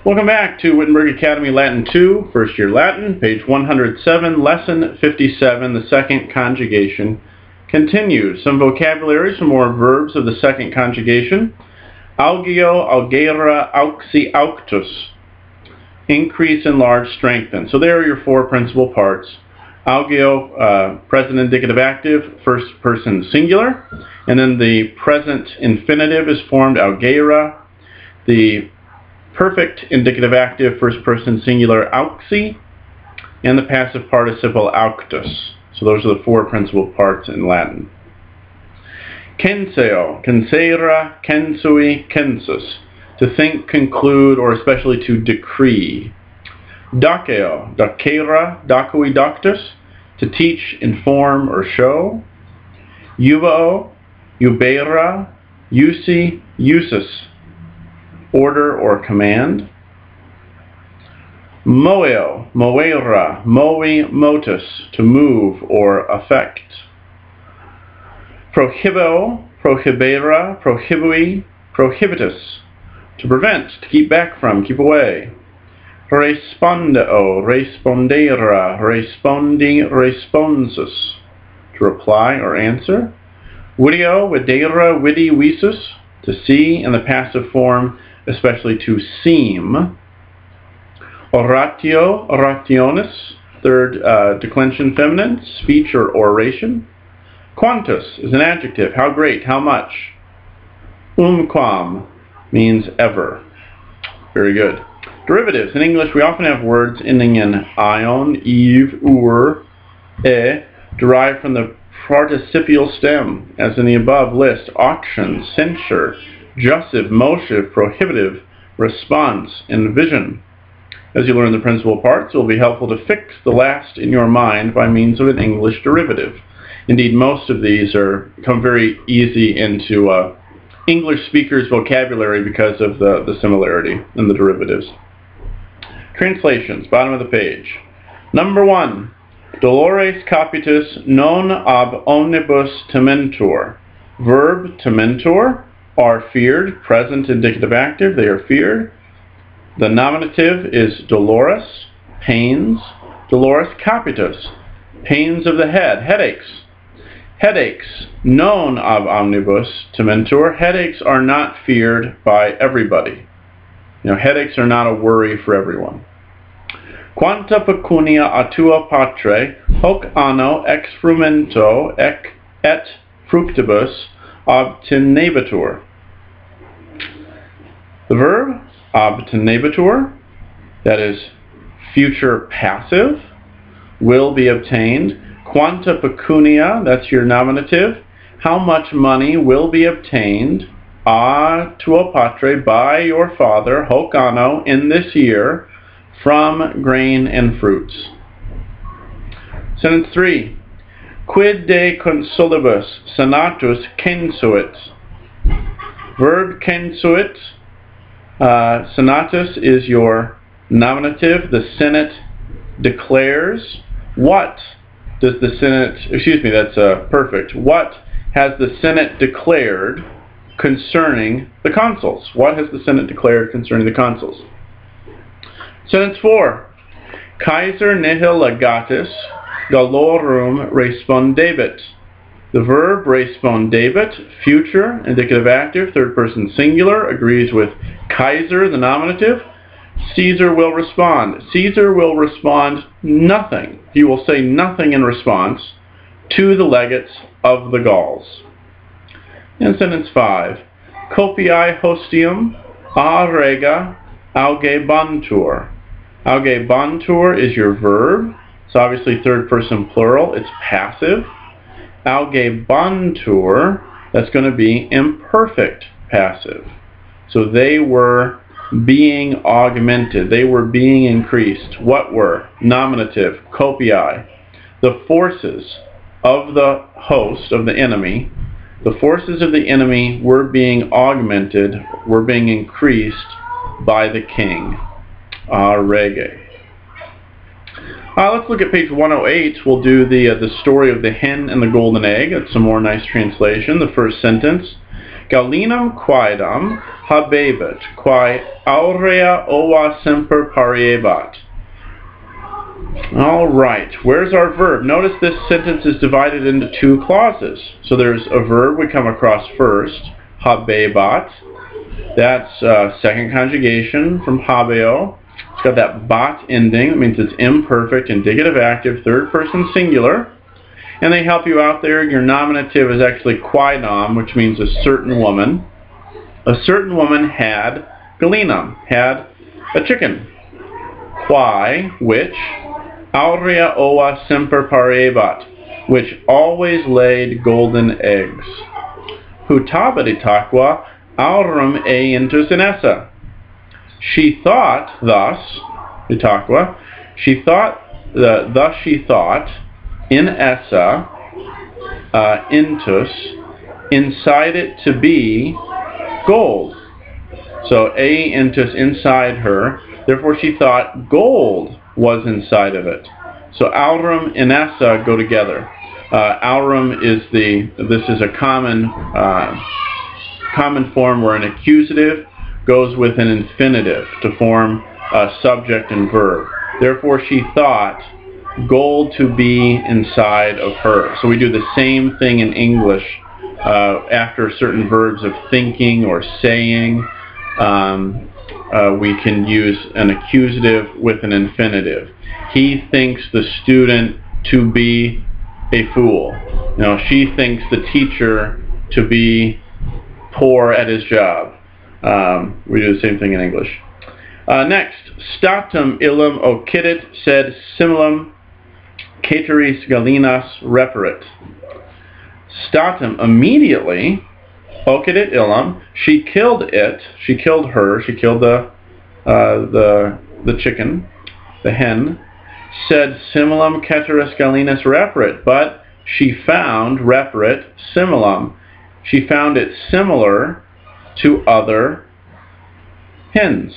Welcome back to Wittenberg Academy Latin 2, First Year Latin, page 107, Lesson 57, the second conjugation continues. Some vocabulary, some more verbs of the second conjugation. Augeo, augera, auxi, auctus. Increase, enlarge, strengthen. So there are your four principal parts. Augeo, present indicative active, first person singular. And then the present infinitive is formed, augera. The perfect indicative active, first person singular, auxi, and the passive participle, auctus. So those are the four principal parts in Latin. Censeo, censera, censui, census. To think, conclude, or especially to decree. Doceo, docera, docui, doctus. To teach, inform, or show. Uvao, ubera, usi, usus. Order or command. Moeo, moera, movi, motus, to move or affect. Prohibo, prohibera, prohibui, prohibitus, to prevent, to keep back from, keep away. Respondeo, respondera, respondi, responsus, to reply or answer. Video, videra, vidi, visus, to see, in the passive form, especially to seem. Oratio, orationis, third declension feminine, speech or oration. Quantus is an adjective, how great, how much. Quam means ever. Very good. Derivatives. In English, we often have words ending in ion, eve, e, derived from the participial stem, as in the above list: auction, censure, jussive, motive, prohibitive, response, and vision. As you learn the principal parts, it will be helpful to fix the last in your mind by means of an English derivative. Indeed, most of these come very easy into English speakers' vocabulary because of the similarity in the derivatives. Translations, bottom of the page. Number 1, dolores capitis non ab omnibus tementur. Verb tementur, are feared, present indicative active, they are feared. The nominative is dolores, pains. Dolores capitis, pains of the head, headaches. Headaches, non ab omnibus tementur. Headaches are not feared by everybody. Headaches are not a worry for everyone. Quanta pecunia a tua patre, hoc anno ex frumento et fructibus obtenebatur. The verb obtenebatur, that is future passive, will be obtained. Quanta pecunia, that's your nominative, how much money will be obtained a tuo patre, by your father, hoc anno, in this year, from grain and fruits. Sentence 3. Quid de consolibus senatus censuit. Verb censuit. Senatus is your nominative. The Senate declares. What does the Senate, that's perfect. What has the Senate declared concerning the consuls? What has the Senate declared concerning the consuls? Sentence 4. Kaiser nihil legatus gallorum respondebit. The verb respondebit, future, indicative active, third person singular, agrees with Kaiser, the nominative. Caesar will respond. Caesar will respond nothing. He will say nothing in response to the legates of the Gauls. In sentence 5. Copiae hostium a rega augebantur. Augebantur is your verb. It's obviously third person plural. It's passive. Augebantur, that's going to be imperfect passive. So they were being augmented. They were being increased. What were? Nominative, copiae. The forces of the host, of the enemy, the forces of the enemy were being augmented, were being increased by the king. Rege. Let's look at page 108. We'll do the story of the hen and the golden egg. That's some more nice translation. The first sentence. Gallinam quaedam habebat, quae aurea ova semper pariebat. All right, where's our verb? Notice this sentence is divided into two clauses. So there's a verb we come across first, habebat. That's second conjugation from habeo. It's got that bat ending. That means it's imperfect, indicative active, third person singular. And they help you out there. Your nominative is actually quae nom, which means a certain woman. A certain woman had galinam, had a chicken. Quae, which, aurea ova semper pariebat, which always laid golden eggs. Hutabat itaqua aurum intus in essa. She thought thus, itaqua, she thought, thus she thought, in essa, intus, inside it to be gold. So intus, inside her, therefore she thought gold was inside of it. So aurum and essa go together. Aurum is this is a common form where an accusative goes with an infinitive to form a subject and verb. Therefore she thought gold to be inside of her. So we do the same thing in English after certain verbs of thinking or saying. We can use an accusative with an infinitive. He thinks the student to be a fool. She thinks the teacher to be poor at his job. We do the same thing in English. Next, statum illum occidit sed similum cateris galinas reparit. Statum, immediately, occidit illum, she killed it, she killed her, she killed the chicken, the hen, said similum cateris galinas reparit, but she found, reparit, similum, she found it similar to other hens.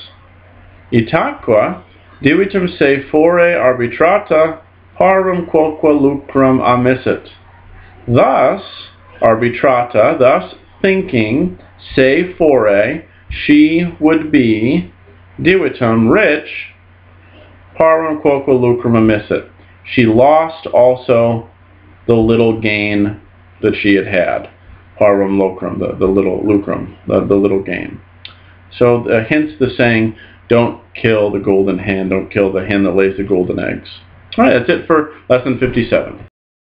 Itaqua divitum se fore arbitrata parum quoque lucrum amissit. Thus, arbitrata, thus thinking, se fore, she would be, divitum, rich, parum quoque lucrum amissit. She lost also the little gain that she had had. Parum lucrum, the little lucrum, the little gain. So hence the saying, don't kill the golden hen, don't kill the hen that lays the golden eggs. All right, that's it for lesson 57.